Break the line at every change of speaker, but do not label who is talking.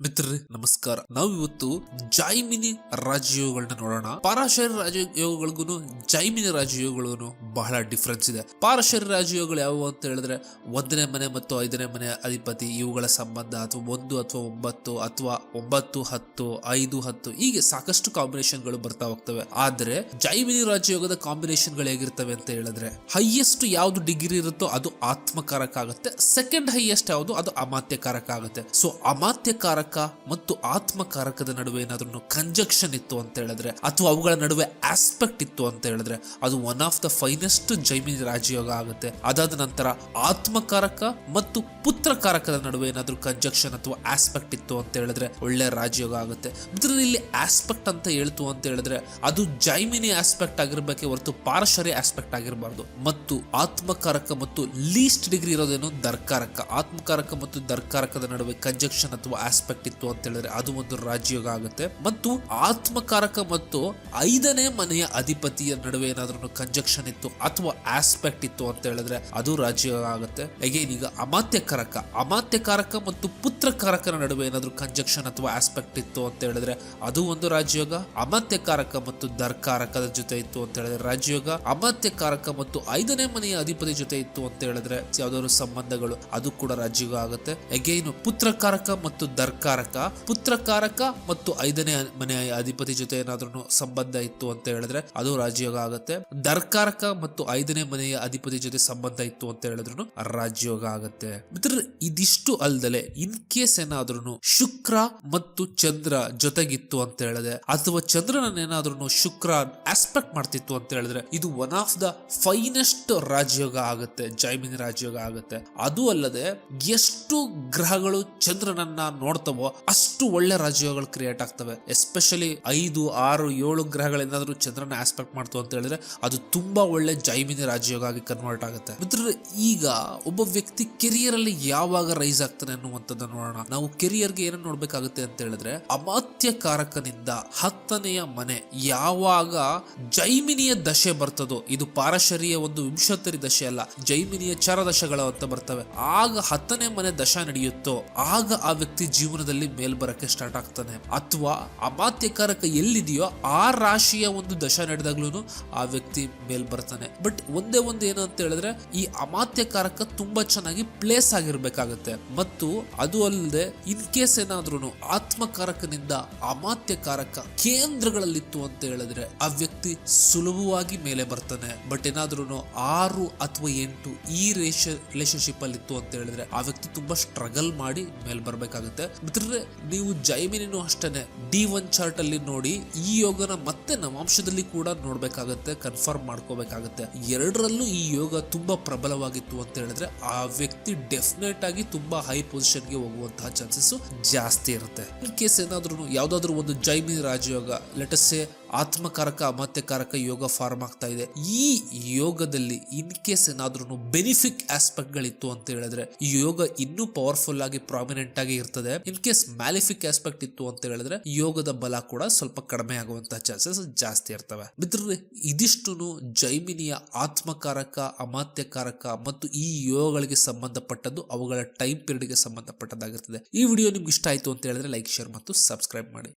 ಮಿತ್ರರೇ ನಮಸ್ಕಾರ. ನಾವಿವತ್ತು ಜೈಮಿನಿ ರಾಜಯೋಗಗಳನ್ನ ನೋಡೋಣ. ಪಾರಾಶರ ರಾಜಯೋಗಗಳಿಗೂ ಜೈಮಿನಿ ರಾಜಯೋಗಗಳಿಗೂ ಬಹಳ ಡಿಫ್ರೆನ್ಸ್ ಇದೆ. ಪಾರಾಶರ ರಾಜಯೋಗಗಳು ಯಾವುವು ಅಂತ ಹೇಳಿದ್ರೆ 1ನೇ ಮನೆ ಮತ್ತು 5ನೇ ಮನೆ ಅಧಿಪತಿ ಇವುಗಳ ಸಂಬಂಧ, ಅಥವಾ 1 ಅಥವಾ 9 ಅಥವಾ 9 10 5 10 ಹೀಗೆ ಸಾಕಷ್ಟು ಕಾಂಬಿನೇಷನ್ಗಳು ಬರ್ತಾ ಹೋಗ್ತವೆ. ಆದ್ರೆ ಜೈಮಿನಿ ರಾಜಯೋಗದ ಕಾಂಬಿನೇಷನ್ಗಳು ಹೇಗಿರ್ತವೆ ಅಂತ ಹೇಳಿದ್ರೆ, ಹೈಯೆಸ್ಟ್ ಯಾವ್ದು ಡಿಗ್ರಿ ಇರುತ್ತೋ ಅದು ಆತ್ಮಕಾರಕ ಆಗುತ್ತೆ, ಸೆಕೆಂಡ್ ಹೈಯೆಸ್ಟ್ ಯಾವುದು ಅದು ಅಮಾತ್ಯಕಾರಕ ಆಗುತ್ತೆ. ಸೊ ಅಮಾತ್ಯಕಾರಕ ಮತ್ತು ಆತ್ಮಕಾರಕದ ನಡುವೆ ಏನಾದ್ರೂ ಕಂಜಕ್ಷನ್ ಇತ್ತು ಅಂತ ಹೇಳಿದ್ರೆ, ಅಥವಾ ಅವುಗಳ ನಡುವೆ ಆಸ್ಪೆಕ್ಟ್ ಇತ್ತು ಅಂತ ಹೇಳಿದ್ರೆ, ಅದು one of the finest Jaimini ರಾಜಯೋಗ ಆಗುತ್ತೆ. ಅದಾದ ನಂತರ ಆತ್ಮಕಾರಕ ಮತ್ತು ಪುತ್ರಕಾರಕದ ನಡುವೆ ಏನಾದ್ರೂ ಕಂಜಕ್ಷನ್ ಅಥವಾ ಆಸ್ಪೆಕ್ಟ್ ಇತ್ತು ಅಂತ ಹೇಳಿದ್ರೆ ಒಳ್ಳೆ ರಾಜಯೋಗ ಆಗುತ್ತೆ. ಇಲ್ಲಿ ಆಸ್ಪೆಕ್ಟ್ ಅಂತ ಹೇಳ್ತು ಅಂತ ಹೇಳಿದ್ರೆ ಅದು ಜೈಮಿನಿ ಆಸ್ಪೆಕ್ಟ್ ಆಗಿರ್ಬೇಕೆ ಹೊರತು ಪಾರಶರಿ ಆಸ್ಪೆಕ್ಟ್ ಆಗಿರಬಾರ್ದು. ಮತ್ತು ಆತ್ಮಕಾರಕ ಮತ್ತು ಲೀಸ್ಟ್ ಡಿಗ್ರಿ ಇರೋದೇನು ದರ್ಕಾರಕ. ಆತ್ಮಕಾರಕ ಮತ್ತು ದರ್ಕಾರಕದ ನಡುವೆ ಕಂಜಕ್ಷನ್ ಅಥವಾ ಆಸ್ಪೆಕ್ಟ್ ಇತ್ತು ಅಂತ ಹೇಳಿದ್ರೆ ಅದು ಒಂದು ರಾಜಯೋಗ ಆಗುತ್ತೆ. ಮತ್ತು ಆತ್ಮಕಾರಕ ಮತ್ತು 5ನೇ ಮನೆಯ ಅಧಿಪತಿಯ ನಡುವೆ ಏನಾದ್ರೂ ಕಂಜಕ್ಷನ್ ಇತ್ತು ಅಥವಾ ಆಸ್ಪೆಕ್ಟ್ ಇತ್ತು ಅಂತ ಹೇಳಿದ್ರೆ ಅದು ರಾಜಯೋಗ ಆಗುತ್ತೆ. ಅಗೇನ್ ಈಗ ಅಮಾತ್ಯಕಾರಕ ಮತ್ತು ಪುತ್ರಕಾರಕನ ನಡುವೆ ಏನಾದ್ರೂ ಕಂಜಕ್ಷನ್ ಅಥವಾ ಆಸ್ಪೆಕ್ಟ್ ಇತ್ತು ಅಂತ ಹೇಳಿದ್ರೆ ಅದು ಒಂದು ರಾಜಯೋಗ. ಅಮಾತ್ಯಕಾರಕ ಮತ್ತು ದರ್ಕಾರಕದ ಜೊತೆ ಇತ್ತು ಅಂತ ಹೇಳಿದ್ರೆ ರಾಜಯೋಗ. ಅಮಾತ್ಯಕಾರಕ ಮತ್ತು 5ನೇ ಮನೆಯ ಅಧಿಪತಿ ಜೊತೆ ಇತ್ತು ಅಂತ ಹೇಳಿದ್ರೆ ಯಾವ್ದಾದ್ರು ಸಂಬಂಧಗಳು ಅದು ಕೂಡ ರಾಜಯೋಗ ಆಗುತ್ತೆ. ಅಗೇನ್ ಪುತ್ರಕಾರಕ ಮತ್ತು ಪುತ್ರಕಾರಕ ಮತ್ತು 5ನೇ ಮನೆಯ ಅಧಿಪತಿ ಜೊತೆ ಏನಾದ್ರೂ ಸಂಬಂಧ ಇತ್ತು ಅಂತ ಹೇಳಿದ್ರೆ ಅದು ರಾಜಯೋಗ ಆಗುತ್ತೆ. ದರ್ಕಾರಕ ಮತ್ತು 5ನೇ ಮನೆಯ ಅಧಿಪತಿ ಜೊತೆ ಸಂಬಂಧ ಇತ್ತು ಅಂತ ಹೇಳಿದ್ರು ರಾಜಯೋಗ ಆಗುತ್ತೆ. ಇದಿಷ್ಟು ಅಲ್ದಲೆ ಇನ್ ಕೇಸ್ ಏನಾದ್ರೂ ಶುಕ್ರ ಮತ್ತು ಚಂದ್ರ ಜೊತೆಗಿತ್ತು ಅಂತ ಹೇಳಿದ್ರೆ, ಅಥವಾ ಚಂದ್ರನ ಏನಾದ್ರೂ ಶುಕ್ರ ಆಸ್ಪೆಕ್ಟ್ ಮಾಡ್ತಿತ್ತು ಅಂತ ಹೇಳಿದ್ರೆ ಇದು ಒನ್ ಆಫ್ ದ ಫೈನೆಸ್ಟ್ ರಾಜಯೋಗ ಆಗುತ್ತೆ, ಜೈಮಿನಿ ರಾಜಯೋಗ ಆಗುತ್ತೆ. ಅದು ಅಲ್ಲದೆ ಎಷ್ಟು ಗ್ರಹಗಳು ಚಂದ್ರನನ್ನ ನೋಡ್ತವೋ ಅಷ್ಟು ಒಳ್ಳೆ ರಾಜಯೋಗಗಳು ಕ್ರಿಯೇಟ್ ಆಗ್ತವೆ. ಎಸ್ಪೆಷಲಿ 5 6 7 ಗ್ರಹಗಳೇನಾದ್ರೂ ಚಂದ್ರನ ಆಸ್ಪೆಕ್ಟ್ ಮಾಡ್ತು ಅಂತ ಹೇಳಿದ್ರೆ ಅದು ತುಂಬಾ ಒಳ್ಳೆ ಜೈಮಿನಿ ರಾಜಯೋಗ ಆಗಿ ಕನ್ವರ್ಟ್ ಆಗುತ್ತೆ. ಈಗ ಒಬ್ಬ ವ್ಯಕ್ತಿ ಕೆರಿಯರ್ ಅಲ್ಲಿ ಯಾವಾಗ ರೈಸ್ ಆಗ್ತಾನೆ ಅನ್ನುವಂಥದ್ದನ್ನು ನೋಡೋಣ. ನಾವು ಕೆರಿಯರ್ಗೆ ಏನನ್ನು ನೋಡ್ಬೇಕಾಗುತ್ತೆ ಅಂತ ಹೇಳಿದ್ರೆ, ಅಮಾತ್ಯಕಾರಕನಿಂದ 10ನೆಯ ಮನೆ ಯಾವಾಗ ಜೈಮಿನಿಯ ದಶೆ ಬರ್ತದೋ, ಇದು ಪಾರಶರಿಯ ಒಂದು ವಿಂಶೋತ್ತರಿ ದಶೆ ಅಲ್ಲ, ಜೈಮಿನಿಯ ಚರದಶಗಳು ಅಂತ ಬರ್ತವೆ, ಆಗ 10ನೇ ಮನೆ ದಶ ನಡೆಯುತ್ತೋ ಆಗ ಆ ವ್ಯಕ್ತಿ ಜೀವನದಲ್ಲಿ ಮೇಲ್ ಬರಕ್ಕೆ ಸ್ಟಾರ್ಟ್ ಆಗ್ತಾನೆ. ಅಥವಾ ಅಮಾತ್ಯಕಾರಕ ಎಲ್ಲಿದೆಯೋ ಆ ರಾಶಿಯ ಒಂದು ದಶ ನಡೆದಾಗ್ಲೂ ಆ ವ್ಯಕ್ತಿ ಮೇಲ್ ಬರ್ತಾನೆ. ಬಟ್ ಒಂದೇ ಒಂದು ಏನು ಅಂತ ಹೇಳಿದ್ರೆ, ಈ ಅಮಾತ್ಯಕಾರಕ ತುಂಬಾ ಚೆನ್ನಾಗಿ ಪ್ಲೇಸ್ ಆಗಿರ್ಬೇಕಾಗತ್ತೆ. ಮತ್ತು ಅದು ಅಲ್ಲದೆ ಇನ್ ಕೇಸ್ ಏನಾದ್ರೂ ಆತ್ಮಕಾರಕನಿಂದ ಅಮಾತ್ಯಕಾರಕ ಕೇಂದ್ರಗಳಲ್ಲಿತ್ತು ಅಂತ ಹೇಳಿದ್ರೆ ಆ ವ್ಯಕ್ತಿ ಸುಲಭವಾಗಿ ಮೇಲೆ ಬರ್ತಾನೆ. ಬಟ್ ಏನಾದ್ರೂ 6 ಅಥವಾ 8 ಈ ರಿಲೇಶನ್ಶಿಪ್ ಅಲ್ಲಿ ಇತ್ತು ಅಂತ ಹೇಳಿದ್ರೆ ಆ ವ್ಯಕ್ತಿ ತುಂಬಾ ಸ್ಟ್ರಗಲ್ ಮಾಡಿ ಮೇಲ್ ಬರ್ಬೇಕಾಗುತ್ತೆ. ನೀವು ಜೈಮಿನಿನೂ ಅಷ್ಟೇನೆ D1 ಚಾರ್ಟ್ ಅಲ್ಲಿ ನೋಡಿ, ಈ ಯೋಗನ ಮತ್ತೆ ನವಾಂಶದಲ್ಲಿ ಕೂಡ ನೋಡ್ಬೇಕಾಗತ್ತೆ, ಕನ್ಫರ್ಮ್ ಮಾಡ್ಕೋಬೇಕಾಗತ್ತೆ. ಎರಡರಲ್ಲೂ ಈ ಯೋಗ ತುಂಬಾ ಪ್ರಬಲವಾಗಿತ್ತು ಅಂತ ಹೇಳಿದ್ರೆ ಆ ವ್ಯಕ್ತಿ ಡೆಫಿನೆಟ್ ಆಗಿ ತುಂಬಾ ಹೈ ಪೊಸಿಷನ್ ಗೆ ಹೋಗುವಂತಹ ಚಾನ್ಸಸ್ ಜಾಸ್ತಿ ಇರುತ್ತೆ. ಇನ್ ಕೇಸ್ ಏನಾದ್ರೂ ಯಾವ್ದಾದ್ರು ಒಂದು ಜೈಮಿನಿ ರಾಜಯೋಗ ಲೆಟಸ್ಸೆ ಆತ್ಮಕಾರಕ ಅಮಾತ್ಯಕಾರಕ ಯೋಗ ಫಾರ್ಮ್ ಆಗ್ತಾ ಇದೆ, ಈ ಯೋಗದಲ್ಲಿ ಇನ್ ಕೇಸ್ ಏನಾದ್ರೂ ಬೆನಿಫಿಕ್ ಆಸ್ಪೆಕ್ಟ್ ಗಳಿತ್ತು ಅಂತ ಹೇಳಿದ್ರೆ ಈ ಯೋಗ ಇನ್ನೂ ಪವರ್ಫುಲ್ ಆಗಿ ಪ್ರಾಮಿನೆಂಟ್ ಆಗಿ ಇರ್ತದೆ. ಇನ್ ಕೇಸ್ ಮ್ಯಾಲಿಫಿಕ್ ಆಸ್ಪೆಕ್ಟ್ ಇತ್ತು ಅಂತ ಹೇಳಿದ್ರೆ ಯೋಗದ ಬಲ ಕೂಡ ಸ್ವಲ್ಪ ಕಡಿಮೆ ಆಗುವಂತಹ ಚಾನ್ಸಸ್ ಜಾಸ್ತಿ ಇರ್ತವೆ. ಇದಿಷ್ಟು ಜೈಮಿನಿಯ ಆತ್ಮಕಾರಕ ಅಮಾತ್ಯಕಾರಕ ಮತ್ತು ಈ ಯೋಗಗಳಿಗೆ ಸಂಬಂಧಪಟ್ಟದ್ದು, ಅವುಗಳ ಟೈಮ್ ಪೀರಿಯಡ್ ಗೆ ಸಂಬಂಧಪಟ್ಟದ್ದಾಗಿರ್ತದೆ. ಈ ವಿಡಿಯೋ ನಿಮ್ಗೆ ಇಷ್ಟ ಆಯ್ತು ಅಂತ ಹೇಳಿದ್ರೆ ಲೈಕ್, ಶೇರ್ ಮತ್ತು ಸಬ್ಸ್ಕ್ರೈಬ್ ಮಾಡಿ.